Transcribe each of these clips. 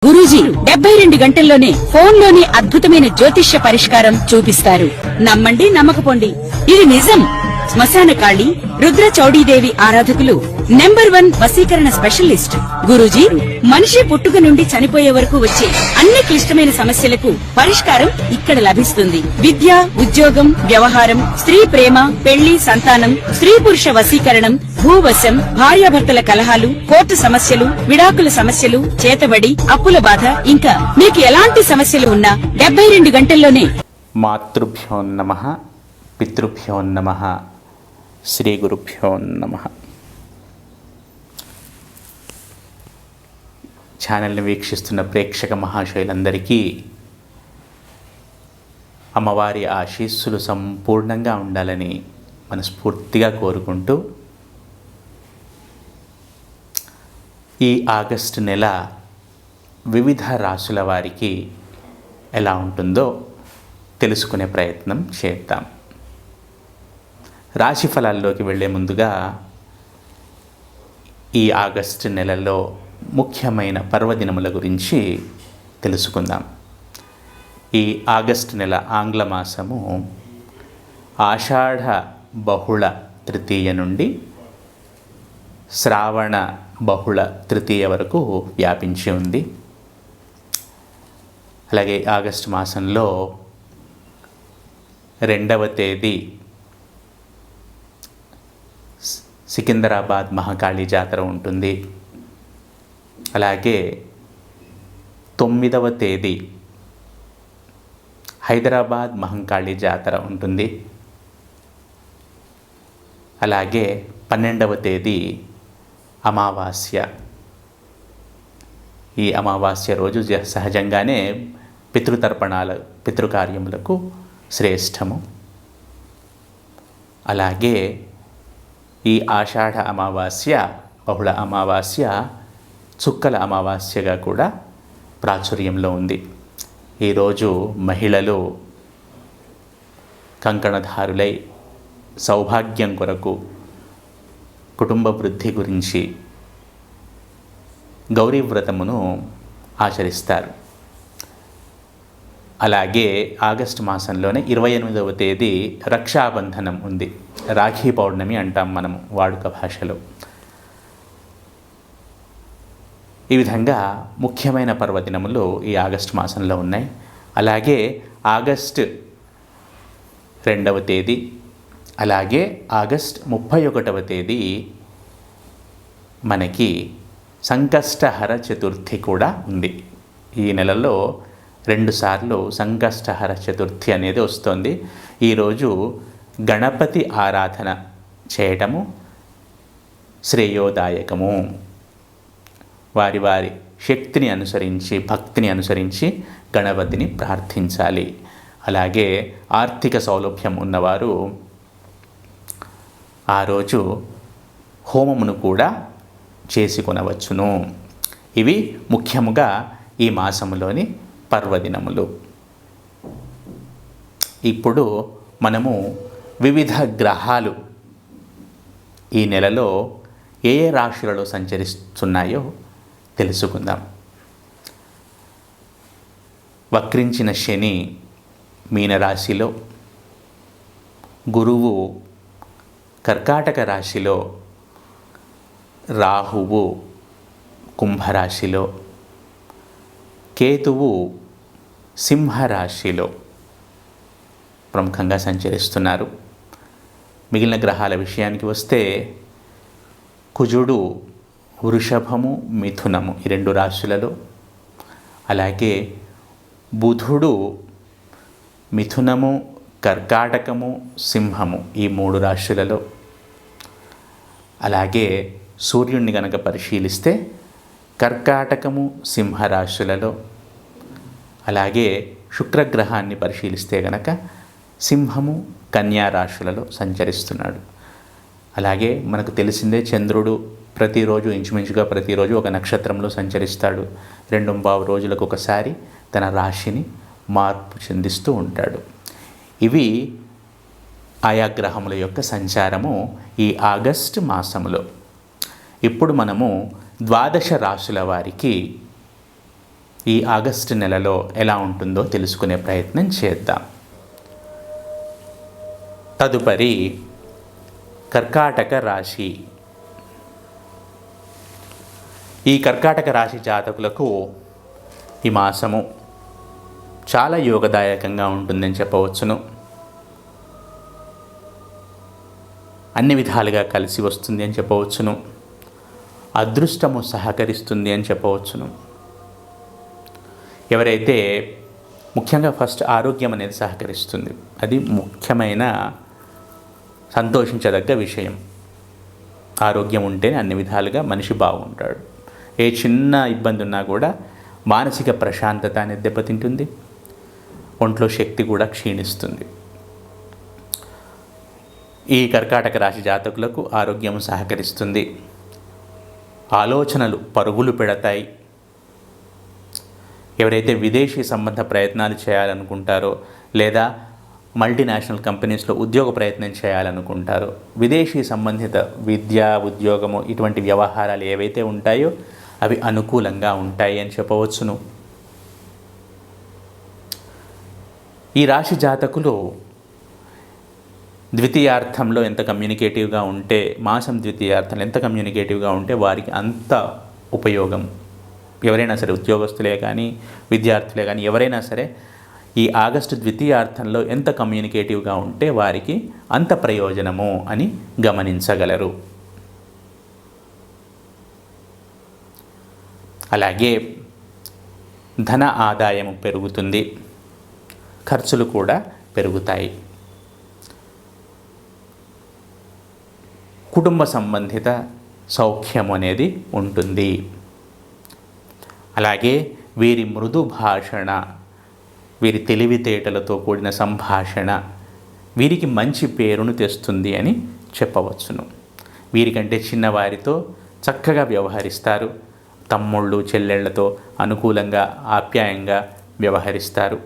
గురూజీ 72 గంటల్లోనే ఫోన్లోని అద్భుతమైన జ్యోతిష్య పరిష్కారం చూపిస్తారు. నమ్మండి, నమ్మకపోండి, ఇది నిజం. శ్మశాన కాళి రుద్ర చౌడీదేవి ఆరాధకులు నంబర్ 1 వశీకరణ స్పెషలిస్ట్ గురూజీ. మనిషి పుట్టుక నుండి చనిపోయే వరకు వచ్చే అన్ని క్లిష్టమైన సమస్యలకు పరిష్కారం ఇక్కడ లభిస్తుంది. విద్య, ఉద్యోగం, వ్యవహారం, స్త్రీ ప్రేమ, పెళ్లి, సంతానం, స్త్రీ పురుష వశీకరణం, భూవశం, భార్యాభర్తల కలహాలు, కోర్టు సమస్యలు, విడాకుల సమస్యలు, చేతబడి, అప్పుల బాధ, ఇంకా మీకు ఎలాంటి సమస్యలు ఉన్నా 72 గంటల్లోనే. మాతృభ్యో నమః, పితృభ్యో నమః, శ్రీ గురుభ్యో నమః. ఛానల్ని వీక్షిస్తున్న ప్రేక్షక మహాశయులందరికీ అమ్మవారి ఆశీస్సులు సంపూర్ణంగా ఉండాలని మనస్ఫూర్తిగా కోరుకుంటూ, ఈ ఆగస్టు నెల వివిధ రాశుల వారికి ఎలా ఉంటుందో తెలుసుకునే ప్రయత్నం చేద్దాం. రాశి ఫలాల్లోకి వెళ్ళే ముందుగా ఈ ఆగస్టు నెలలో ముఖ్యమైన పర్వదినముల గురించి తెలుసుకుందాం. ఈ ఆగస్టు నెల ఆంగ్ల మాసము ఆషాఢ బహుళ తృతీయ నుండి శ్రావణ బహుళ తృతీయ వరకు వ్యాపించి ఉంది. అలాగే ఆగస్టు మాసంలో 2వ తేదీ సికింద్రాబాద్ మహాకాళి జాతర ఉంటుంది. అలాగే 9వ తేదీ హైదరాబాద్ మహంకాళి జాతర ఉంటుంది. అలాగే 12వ తేదీ అమావాస్య. ఈ అమావాస్య రోజు సహజంగానే పితృకార్యములకు శ్రేష్టము. అలాగే ఈ ఆషాఢ అమావాస్య, బహుళ అమావాస్య, చుక్కల అమావాస్యగా కూడా ప్రాచుర్యంలో ఉంది. ఈరోజు మహిళలు కంకణధారులై సౌభాగ్యం కొరకు, కుటుంబ వృద్ధి గురించి గౌరీ వ్రతమును ఆచరిస్తారు. అలాగే ఆగస్టు మాసంలోనే 28వ తేదీ రక్షాబంధనం ఉంది. రాఖీ పౌర్ణమి అంటాం మనము వాడుక భాషలో. ఈ విధంగా ముఖ్యమైన పర్వదినములు ఈ ఆగస్టు మాసంలో ఉన్నాయి. అలాగే ఆగస్టు 2వ తేదీ, అలాగే ఆగస్టు 31వ తేదీ మనకి సంకష్టహర చతుర్థి కూడా ఉంది. ఈ నెలలో 2 సార్లు సంకష్టహర చతుర్థి అనేది వస్తుంది. ఈరోజు గణపతి ఆరాధన చేయటము శ్రేయోదాయకము. వారి వారి శక్తిని అనుసరించి, భక్తిని అనుసరించి గణపతిని ప్రార్థించాలి. అలాగే ఆర్థిక సౌలభ్యం ఉన్నవారు ఆ రోజు హోమమును కూడా చేసుకొనవచ్చును. ఇవి ముఖ్యముగా ఈ మాసములోని పర్వదినములు. ఇప్పుడు మనము వివిధ గ్రహాలు ఈ నెలలో ఏ ఏ రాశులలో సంచరిస్తున్నాయో తెలుసుకుందాం. వక్రించిన శని మీనరాశిలో, గురువు కర్కాటక రాశిలో, రాహువు కుంభరాశిలో, కేతువు సింహరాశిలో ప్రముఖంగా సంచరిస్తున్నారు. మిగిలిన గ్రహాల విషయానికి వస్తే కుజుడు వృషభము, మిథునము ఈ 2 రాశులలో, అలాగే బుధుడు మిథునము, కర్కాటకము, సింహము ఈ 3 రాశులలో, అలాగే సూర్యుడిని గనక పరిశీలిస్తే కర్కాటకము, సింహరాశులలో, అలాగే శుక్రగ్రహాన్ని పరిశీలిస్తే గనక సింహము, కన్యా రాశులలో సంచరిస్తున్నాడు. అలాగే మనకు తెలిసిందే చంద్రుడు ప్రతిరోజు ఇంచుమించుగా ప్రతిరోజు ఒక నక్షత్రంలో సంచరిస్తాడు. 2.25 రోజులకు ఒకసారి తన రాశిని మార్పు చెందిస్తూ ఉంటాడు. ఇవి ఆయా గ్రహముల యొక్క సంచారము ఈ ఆగస్టు మాసములో. ఇప్పుడు మనము 12 రాశుల వారికి ఈ ఆగస్టు నెలలో ఎలా ఉంటుందో తెలుసుకునే ప్రయత్నం చేద్దాం. తదుపరి కర్కాటక రాశి. ఈ కర్కాటక రాశి జాతకులకు ఈ మాసము చాలా యోగదాయకంగా ఉంటుందని చెప్పవచ్చును. అన్ని విధాలుగా కలిసి వస్తుంది అని చెప్పవచ్చును. అదృష్టము సహకరిస్తుంది అని చెప్పవచ్చును. ఎవరైతే ముఖ్యంగా ఫస్ట్ ఆరోగ్యం అనేది సహకరిస్తుంది, అది ముఖ్యమైన సంతోషించదగ్గ విషయం. ఆరోగ్యం ఉంటేనే అన్ని విధాలుగా మనిషి బాగుంటాడు. ఏ చిన్న ఇబ్బంది ఉన్నా కూడా మానసిక ప్రశాంతత అనేది దెబ్బతింటుంది, ఒంట్లో శక్తి కూడా క్షీణిస్తుంది. ఈ కర్కాటక రాశి జాతకులకు ఆరోగ్యం సహకరిస్తుంది. ఆలోచనలు పరుగులు పెడతాయి. ఎవరైతే విదేశీ సంబంధ ప్రయత్నాలు చేయాలనుకుంటారో లేదా మల్టీనేషనల్ కంపెనీస్లో ఉద్యోగ ప్రయత్నం చేయాలనుకుంటారో, విదేశీ సంబంధిత విద్య, ఉద్యోగము ఇటువంటి వ్యవహారాలు ఏవైతే ఉంటాయో అవి అనుకూలంగా ఉంటాయి అని చెప్పవచ్చును. ఈ రాశి జాతకులు ద్వితీయార్థంలో ఎంత కమ్యూనికేటివ్గా ఉంటే, మాసం ద్వితీయార్థంలో ఎంత కమ్యూనికేటివ్గా ఉంటే వారికి అంత ఉపయోగం. ఎవరైనా సరే, ఉద్యోగస్తులే కానీ విద్యార్థులే కానీ ఎవరైనా సరే, ఈ ఆగస్టు ద్వితీయార్థంలో ఎంత కమ్యూనికేటివ్గా ఉంటే వారికి అంత ప్రయోజనము అని గమనించగలరు. అలాగే ధన ఆదాయము పెరుగుతుంది, ఖర్చులు కూడా పెరుగుతాయి. కుటుంబ సంబంధిత సౌఖ్యం అనేది ఉంటుంది. అలాగే వీరి మృదు భాషణ, వీరి తెలివితేటలతో కూడిన సంభాషణ వీరికి మంచి పేరును తెస్తుంది అని చెప్పవచ్చును. వీరికంటే చిన్నవారితో చక్కగా వ్యవహరిస్తారు. తమ్ముళ్ళు చెల్లెళ్లతో అనుకూలంగా ఆప్యాయంగా వ్యవహరిస్తారు.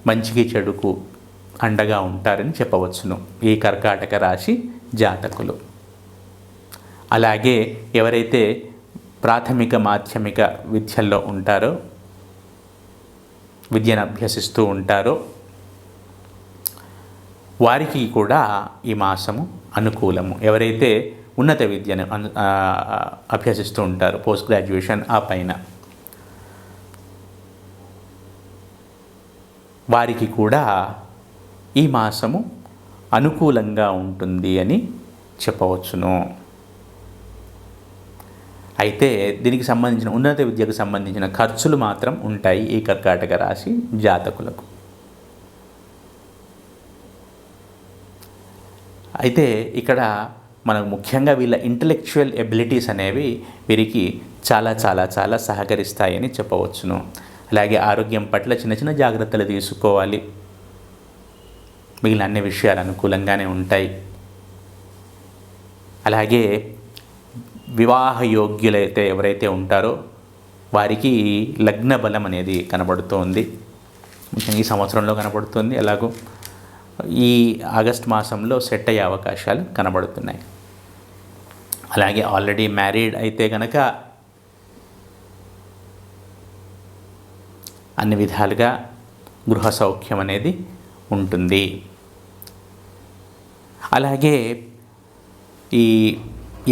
మంచికి చెడుకు అండగా ఉంటారని చెప్పవచ్చును ఈ కర్కాటక రాశి జాతకులు. అలాగే ఎవరైతే ప్రాథమిక మాధ్యమిక విద్యల్లో ఉంటారో, విద్యను అభ్యసిస్తూ ఉంటారో వారికి కూడా ఈ మాసము అనుకూలము. ఎవరైతే ఉన్నత విద్యను అభ్యసిస్తూ ఉంటారో, పోస్ట్ గ్రాడ్యుయేషన్ ఆ పైన, వారికి కూడా ఈ మాసము అనుకూలంగా ఉంటుంది అని చెప్పవచ్చును. అయితే దీనికి సంబంధించిన ఉన్నత విద్యకు సంబంధించిన ఖర్చులు మాత్రం ఉంటాయి ఈ కర్కాటక రాశి జాతకులకు. అయితే ఇక్కడ మనకు ముఖ్యంగా వీళ్ళ ఇంటలెక్చువల్ ఎబిలిటీస్ అనేవి వీరికి చాలా చాలా చాలా సహకరిస్తాయని చెప్పవచ్చును. అలాగే ఆరోగ్యం పట్ల చిన్న చిన్న జాగ్రత్తలు తీసుకోవాలి. మిగిలిన అన్ని విషయాలు అనుకూలంగానే ఉంటాయి. అలాగే వివాహ యోగ్యులైతే ఎవరైతే ఉంటారో వారికి లగ్న బలం అనేది కనబడుతోంది. ముఖ్యంగా ఈ సంవత్సరంలో కనబడుతుంది. ఎలాగో ఈ ఆగస్ట్ మాసంలో సెట్ అయ్యే అవకాశాలు కనబడుతున్నాయి. అలాగే ఆల్రెడీ మ్యారీడ్ అయితే కనుక అన్ని విధాలుగా గృహ సౌఖ్యం అనేది ఉంటుంది. అలాగే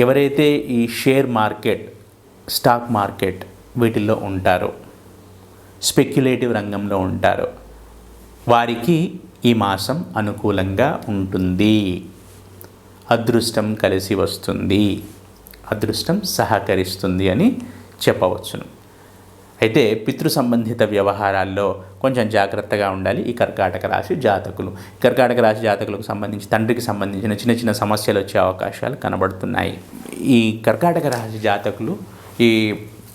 ఎవరైతే ఈ షేర్ మార్కెట్, స్టాక్ మార్కెట్ వీటిల్లో ఉంటారో, స్పెక్యులేటివ్ రంగంలో ఉంటారో వారికి ఈ మాసం అనుకూలంగా ఉంటుంది. అదృష్టం కలిసి వస్తుంది, అదృష్టం సహకరిస్తుంది అని చెప్పవచ్చును. అయితే పితృ సంబంధిత వ్యవహారాల్లో కొంచెం జాగ్రత్తగా ఉండాలి ఈ కర్కాటక రాశి జాతకులు. కర్కాటక రాశి జాతకులకు సంబంధించి తండ్రికి సంబంధించిన చిన్న చిన్న సమస్యలు వచ్చే అవకాశాలు కనబడుతున్నాయి. ఈ కర్కాటక రాశి జాతకులు ఈ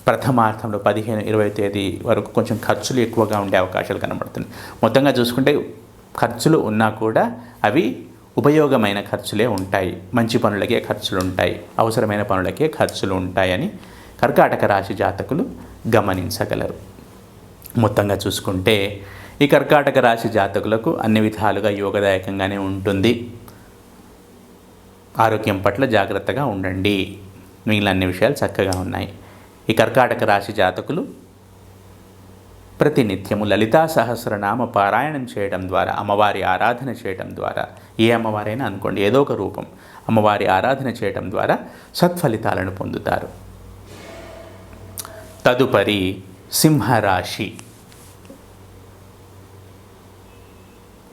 ప్రథమార్థంలో 15-20 తేదీ వరకు కొంచెం ఖర్చులు ఎక్కువగా ఉండే అవకాశాలు కనబడుతున్నాయి. మొత్తంగా చూసుకుంటే ఖర్చులు ఉన్నా కూడా అవి ఉపయోగమైన ఖర్చులే ఉంటాయి. మంచి పనులకే ఖర్చులు ఉంటాయి, అవసరమైన పనులకే ఖర్చులు ఉంటాయని కర్కాటక రాశి జాతకులు గమనించగలరు. మొత్తంగా చూసుకుంటే ఈ కర్కాటక రాశి జాతకులకు అన్ని విధాలుగా యోగదాయకంగానే ఉంటుంది. ఆరోగ్యం పట్ల జాగ్రత్తగా ఉండండి. మిగిలిన అన్ని విషయాలు చక్కగా ఉన్నాయి. ఈ కర్కాటక రాశి జాతకులు ప్రతినిత్యము లలితా సహస్రనామ పారాయణం చేయడం ద్వారా, అమ్మవారి ఆరాధన చేయడం ద్వారా, ఏ అమ్మవారైనా అనుకోండి, ఏదో ఒక రూపం అమ్మవారి ఆరాధన చేయడం ద్వారా సత్ఫలితాలను పొందుతారు. తదుపరి సింహరాశి.